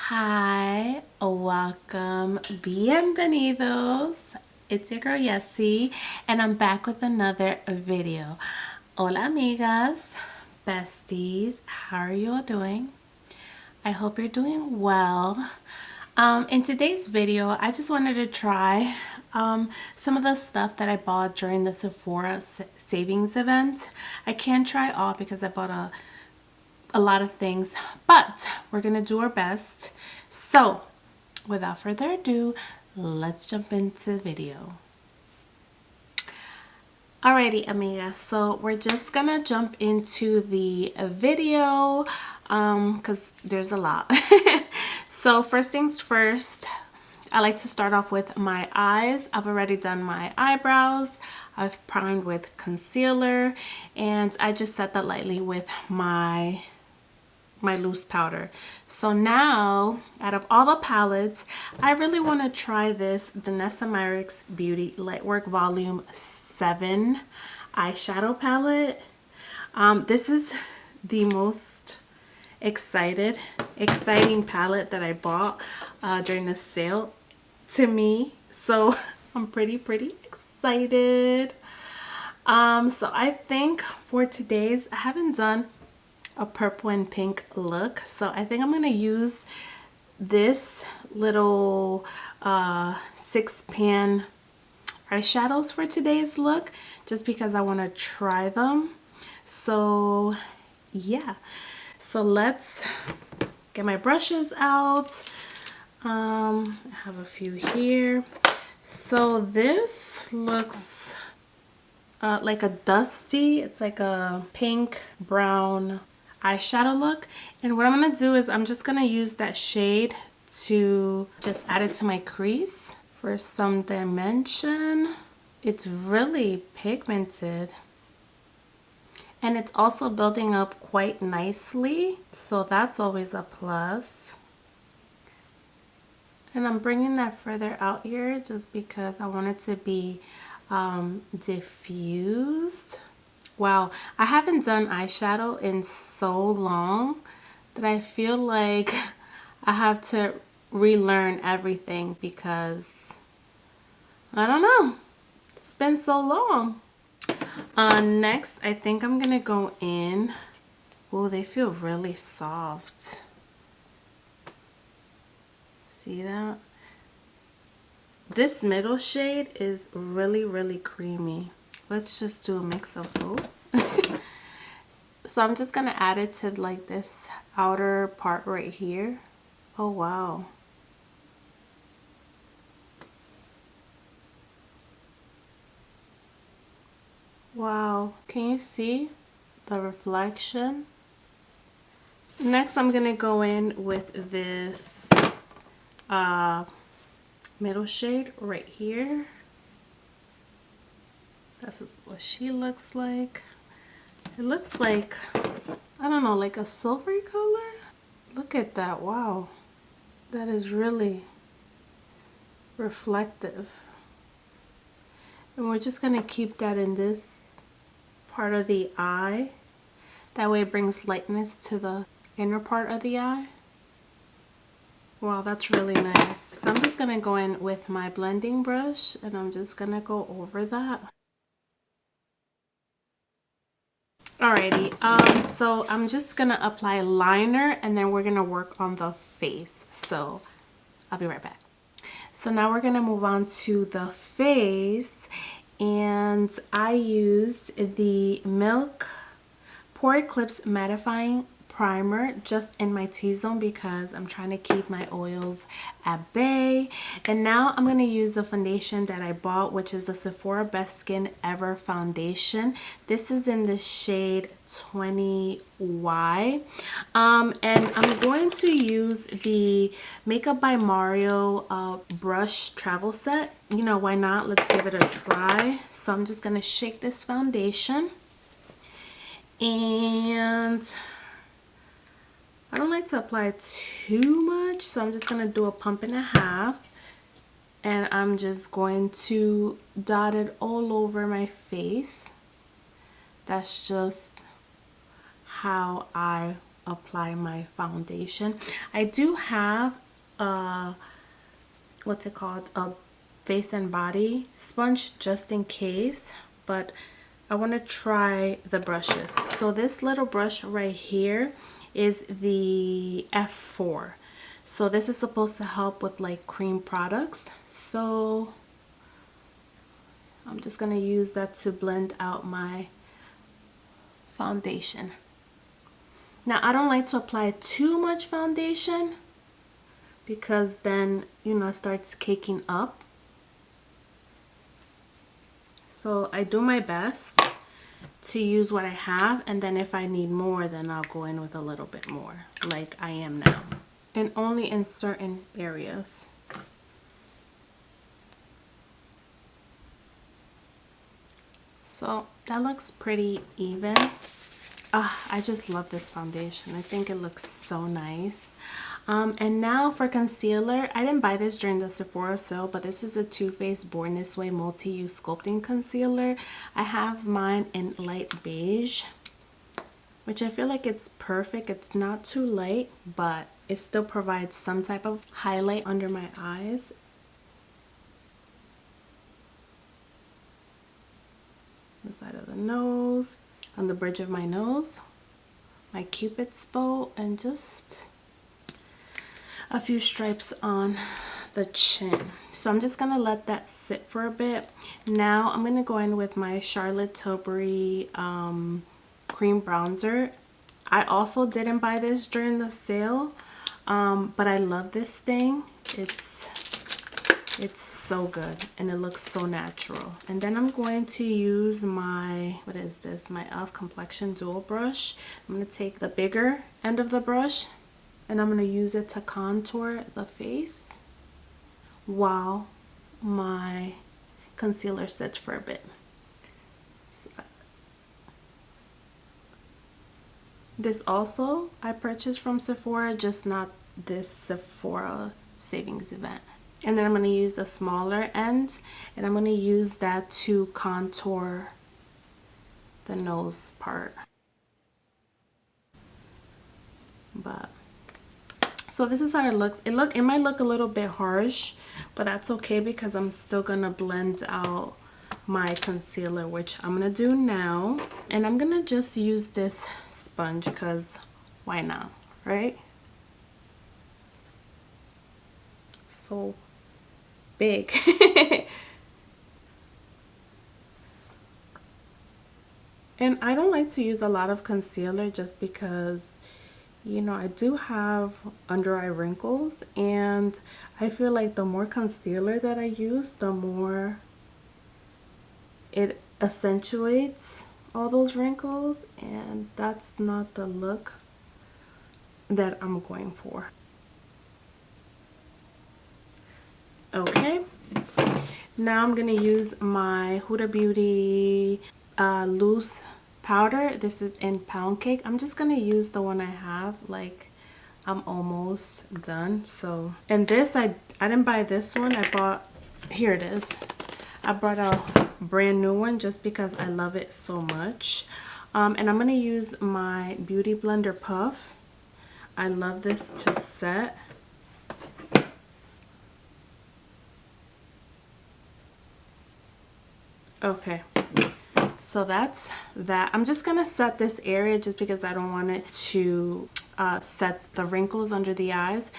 Hi, welcome, bienvenidos. It's your girl Yessie, and I'm back with another video. Hola, amigas, besties. How are you all doing? I hope you're doing well. In today's video, I just wanted to try some of the stuff that I bought during the Sephora Savings Event. I can't try all because I bought a lot of things, but we're gonna do our best. So without further ado, let's jump into the video. Alrighty, amigas, so we're just gonna jump into the video because there's a lot. So first things first, I like to start off with my eyes. I've already done my eyebrows. I've primed with concealer, and I just set that lightly with my loose powder. So now, out of all the palettes, I really want to try this Danessa Myricks Beauty Lightwork Volume 7 eyeshadow palette. This is the most exciting palette that I bought during the sale to me. So I'm pretty excited. So I think for today's, I haven't done a purple and pink look, so I think I'm gonna use this little 6-pan eyeshadows for today's look, just because I want to try them. So yeah, so let's get my brushes out. I have a few here. So this looks like a dusty, it's like a pink brown eyeshadow look, and what I'm gonna do is I'm just gonna use that shade to just add it to my crease for some dimension. It's really pigmented, and it's also building up quite nicely, so that's always a plus. And I'm bringing that further out here just because I want it to be diffused. Wow, I haven't done eyeshadow in so long that I feel like I have to relearn everything because I don't know, it's been so long. Next, I think I'm gonna go in. Oh, they feel really soft. See that? This middle shade is really creamy. Let's just do a mix of both. So I'm just gonna add it to like this outer part right here. Oh wow. Wow, can you see the reflection? Next, I'm gonna go in with this middle shade right here. That's what she looks like. It looks like, I don't know, like a silvery color. Look at that. Wow, that is really reflective. And we're just gonna keep that in this part of the eye. That way it brings lightness to the inner part of the eye. Wow, that's really nice. So I'm just gonna go in with my blending brush and I'm just gonna go over that. Alrighty, so I'm just gonna apply liner and then we're gonna work on the face. So I'll be right back. So now we're gonna move on to the face, and I used the Milk Pore Eclipse Mattifying Primer just in my T-zone because I'm trying to keep my oils at bay. And now I'm going to use the foundation that I bought, which is the Sephora Best Skin Ever Foundation. This is in the shade 20Y. And I'm going to use the Makeup by Mario brush travel set. You know, why not? Let's give it a try. So I'm just going to shake this foundation. And I don't like to apply too much, so I'm just going to do a pump and a half. And I'm just going to dot it all over my face. That's just how I apply my foundation. I do have what's it called, a face and body sponge just in case, but I want to try the brushes. So this little brush right here is the F4. So this is supposed to help with like cream products. So I'm just going to use that to blend out my foundation. Now I don't like to apply too much foundation because then, you know, it starts caking up. So I do my best to use what I have, and then if I need more, then I'll go in with a little bit more, like I am now. And only in certain areas. So that looks pretty even. I just love this foundation. I think it looks so nice. And now for concealer, I didn't buy this during the Sephora sale, but this is a Too Faced Born This Way Multi-Use Sculpting Concealer. I have mine in light beige, which I feel like it's perfect. It's not too light, but it still provides some type of highlight under my eyes. The side of the nose, on the bridge of my nose, my cupid's bow, and just a few stripes on the chin. So I'm just gonna let that sit for a bit. Now I'm gonna go in with my Charlotte Tilbury cream bronzer. I also didn't buy this during the sale, but I love this thing. It's so good and it looks so natural. And then I'm going to use my, what is this, my e.l.f. complexion dual brush. I'm going to take the bigger end of the brush and I'm going to use it to contour the face while my concealer sits for a bit. So, this also I purchased from Sephora, just not this Sephora Savings Event. And then I'm going to use the smaller end and I'm going to use that to contour the nose part. But so this is how it looks. It might look a little bit harsh, but that's okay because I'm still going to blend out my concealer, which I'm going to do now. And I'm going to just use this sponge because why not, right? So big. And I don't like to use a lot of concealer just because, you know, I do have under eye wrinkles and I feel like the more concealer that I use, the more it accentuates all those wrinkles, and that's not the look that I'm going for. Okay, now I'm going to use my Huda Beauty loose powder. This is in Pound Cake. I'm just going to use the one I have, like I'm almost done. So, and this, I didn't buy this one. I bought, here it is. I brought a brand new one just because I love it so much. And I'm going to use my Beauty Blender Puff. I love this to set. Okay, so that's that. I'm just gonna set this area just because I don't want it to set the wrinkles under the eyes,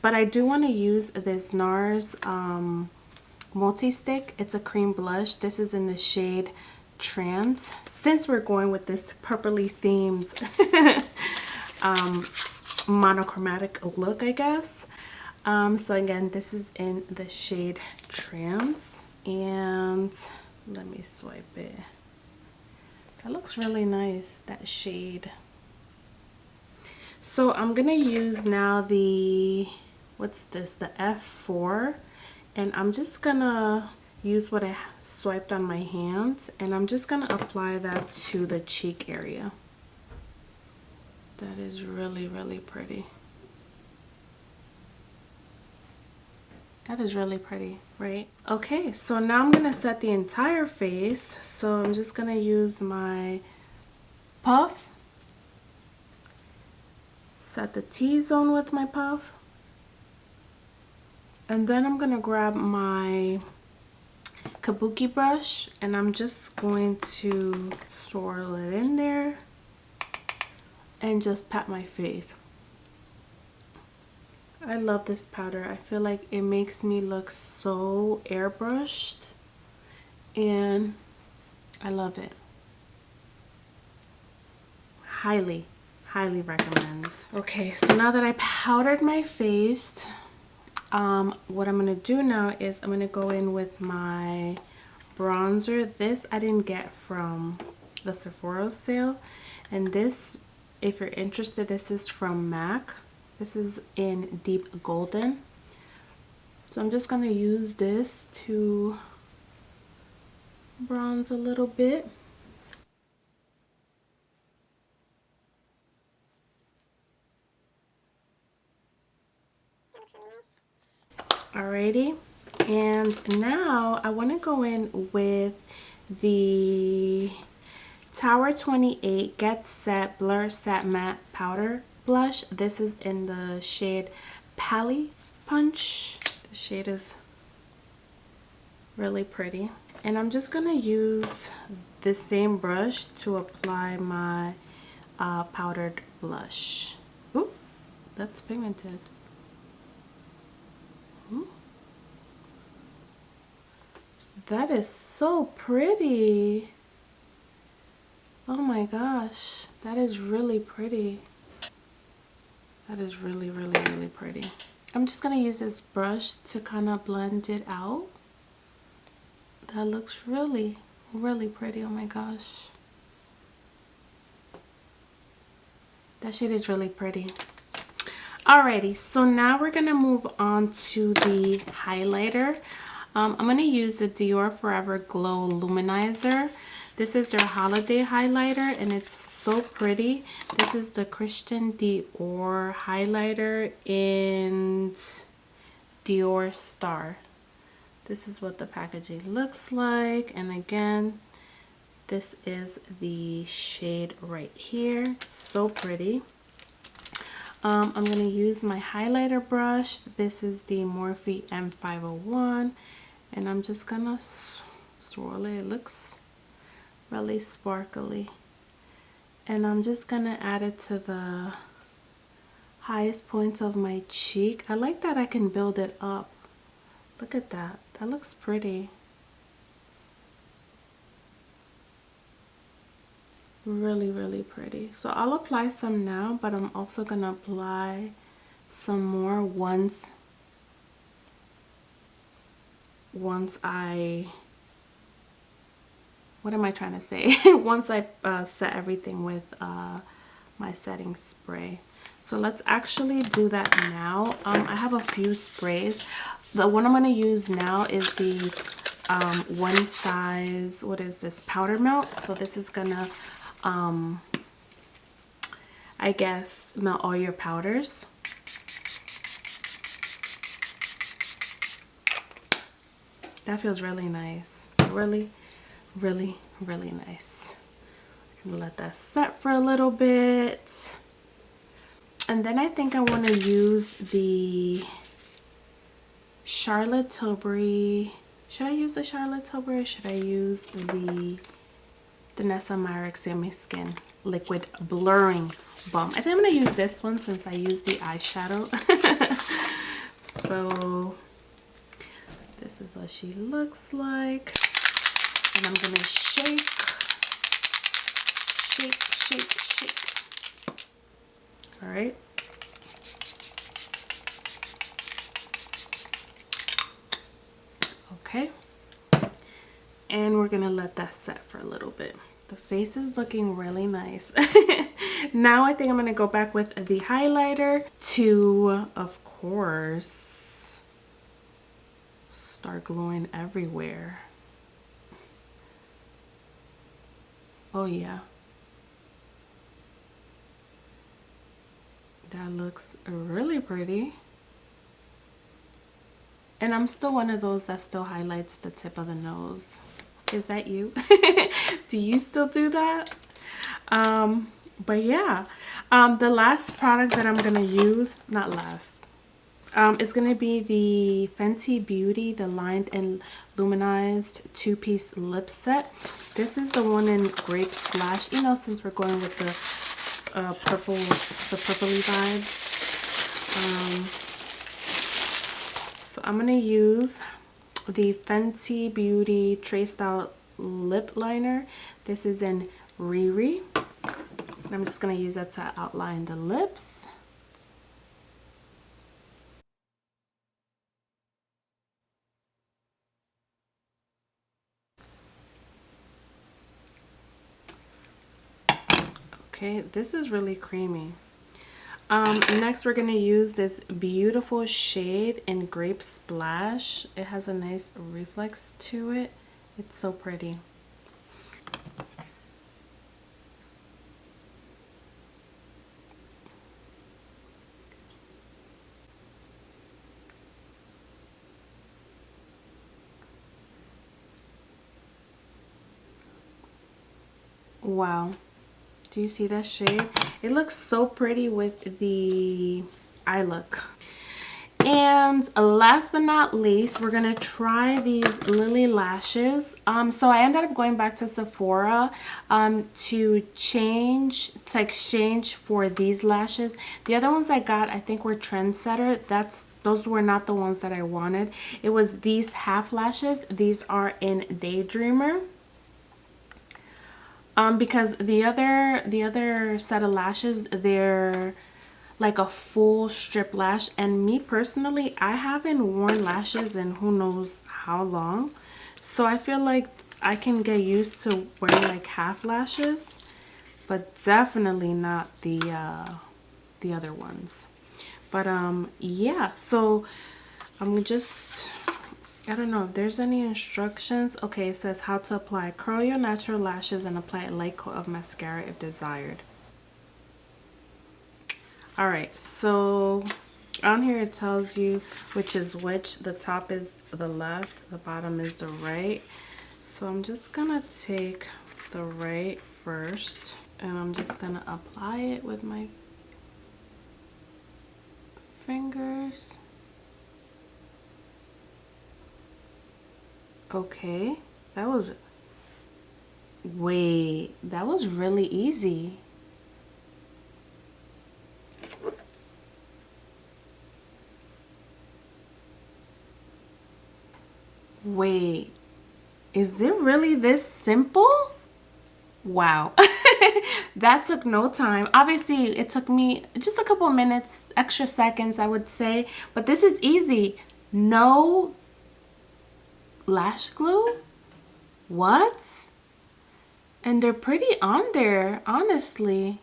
but I do want to use this NARS multi-stick. It's a cream blush. This is in the shade Trance, since we're going with this purpley themed monochromatic look, I guess. So again, this is in the shade Trance, and let me swipe it. That looks really nice, that shade. So I'm gonna use now the, what's this, the F4, and I'm just gonna use what I swiped on my hands, and I'm just gonna apply that to the cheek area. That is really, really pretty. That is really pretty, right? Okay, so now I'm gonna set the entire face. So I'm just gonna use my puff set the T-zone with my puff. And then I'm gonna grab my kabuki brush and I'm just going to swirl it in there and just pat my face. I love this powder. I feel like it makes me look so airbrushed and I love it. Highly recommend. Okay, so now that I powdered my face, what I'm gonna do now is I'm gonna go in with my bronzer. This I didn't get from the Sephora sale, and this, if you're interested, this is from MAC. This is in deep golden. So I'm just gonna use this to bronze a little bit. Alrighty, and now I want to go in with the Tower 28 GetSet Blur Satin Matte Powder Blush. This is in the shade Pali Punch. The shade is really pretty. And I'm just going to use the same brush to apply my powdered blush. Ooh, that's pigmented. Ooh. That is so pretty. Oh my gosh, that is really pretty. That is really pretty. I'm just gonna use this brush to kind of blend it out. That looks really pretty. Oh my gosh, that shade is really pretty. Alrighty, so now we're gonna move on to the highlighter. I'm gonna use the Dior Forever Glow Luminizer. This is their holiday highlighter and it's so pretty. This is the Christian Dior highlighter in Dior Star. This is what the packaging looks like, and again, this is the shade right here. It's so pretty. I'm going to use my highlighter brush. This is the Morphe M501, and I'm just going to swirl it. It looks really sparkly. And I'm just going to add it to the highest points of my cheek. I like that I can build it up. Look at that. That looks pretty. Really pretty. So I'll apply some now, but I'm also gonna apply some more once I, what am I trying to say? Once I set everything with my setting spray. So let's actually do that now. I have a few sprays. The one I'm gonna use now is the one size, what is this, powder melt. So this is gonna I guess melt all your powders. That feels really nice. Really nice. I'm gonna let that set for a little bit. And then I think I want to use the Charlotte Tilbury. Should I use the Charlotte Tilbury or should I use the Danessa Myricks Yummy Skin Liquid Blurring Balm? I think I'm going to use this one since I used the eyeshadow. So this is what she looks like. And I'm going to shake. All right. Okay. And we're going to let that set for a little bit. The face is looking really nice. Now I think I'm going to go back with the highlighter to, of course, start glowing everywhere. Oh yeah. That looks really pretty. And I'm still one of those that still highlights the tip of the nose. Is that you? Do you still do that? But yeah, The last product that I'm gonna use, not last, it's gonna be the Fenty Beauty, the Lined and Luminized 2-piece lip set. This is the one in Grape Splash. You know, since we're going with the purpley vibes. So I'm gonna use the Fenty Beauty Traced Out Lip Liner. This is in Riri. And I'm just gonna use that to outline the lips. Okay, this is really creamy. Next we're gonna use this beautiful shade in Grape Splash. It has a nice reflex to it. It's so pretty. Wow. Do you see that shade? It looks so pretty with the eye look. And last but not least, we're gonna try these Lilly lashes. So I ended up going back to Sephora to exchange for these lashes. The other ones I got, I think, were Trendsetter. Those were not the ones that I wanted. It was these half lashes. These are in Daydreamer. Because the other set of lashes, they're like a full strip lash, and me personally, I haven't worn lashes in who knows how long, so I feel like I can get used to wearing like half lashes, but definitely not the other ones. But yeah, so I'm just, I don't know if there's any instructions. Okay, it says how to apply. Curl your natural lashes and apply a light coat of mascara if desired. Alright, so on here it tells you which is which. The top is the left, the bottom is the right. So I'm just gonna take the right first, and I'm just gonna apply it with my fingers. Okay, that was really easy. Wait, is it really this simple? Wow. That took no time. Obviously, it took me just a couple minutes, extra seconds, I would say, but this is easy. No lash glue? What? And they're pretty on there, honestly.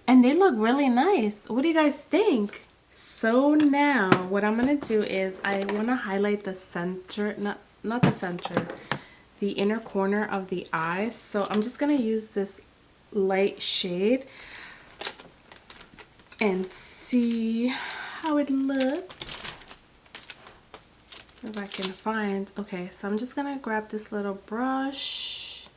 And they look really nice. What do you guys think? So now what I'm gonna do is I want to highlight the center, not the center, the inner corner of the eye. So I'm just gonna use this light shade and see how it looks. If I can find, okay, so I'm just gonna grab this little brush.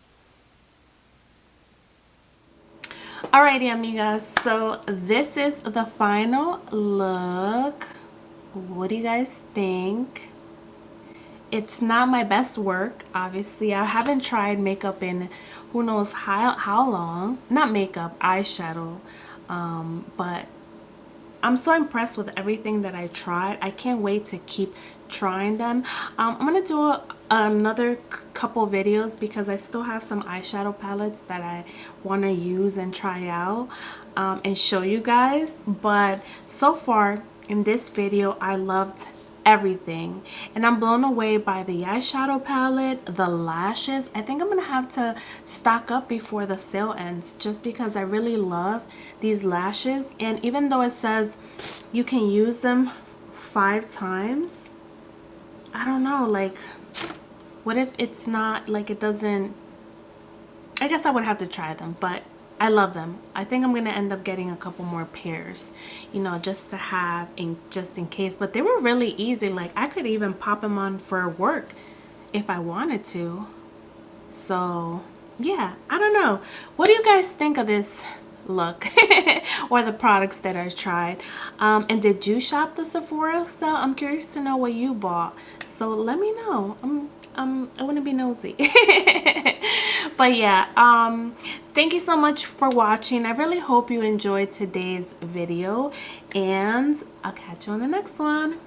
Alrighty, amigas, so this is the final look. What do you guys think? It's not my best work, obviously. I haven't tried makeup in who knows how long. Not makeup, eyeshadow, but I'm so impressed with everything that I tried. I can't wait to keep trying them. I'm gonna do another couple videos because I still have some eyeshadow palettes that I want to use and try out and show you guys. But so far in this video, I loved everything, and I'm blown away by the eyeshadow palette, the lashes. I think I'm gonna have to stock up before the sale ends, just because I really love these lashes. And even though it says you can use them 5 times, I don't know, like, what if it's not, like, it doesn't, I guess I would have to try them, but I love them. I think I'm gonna end up getting a couple more pairs, you know, just to have just in case. But they were really easy. Like, I could even pop them on for work if I wanted to. So yeah, I don't know. What do you guys think of this look or the products that I tried. And did you shop the Sephora sale? I'm curious to know what you bought, so let me know. I want to be nosy. But yeah, thank you so much for watching. I really hope you enjoyed today's video, and I'll catch you on the next one.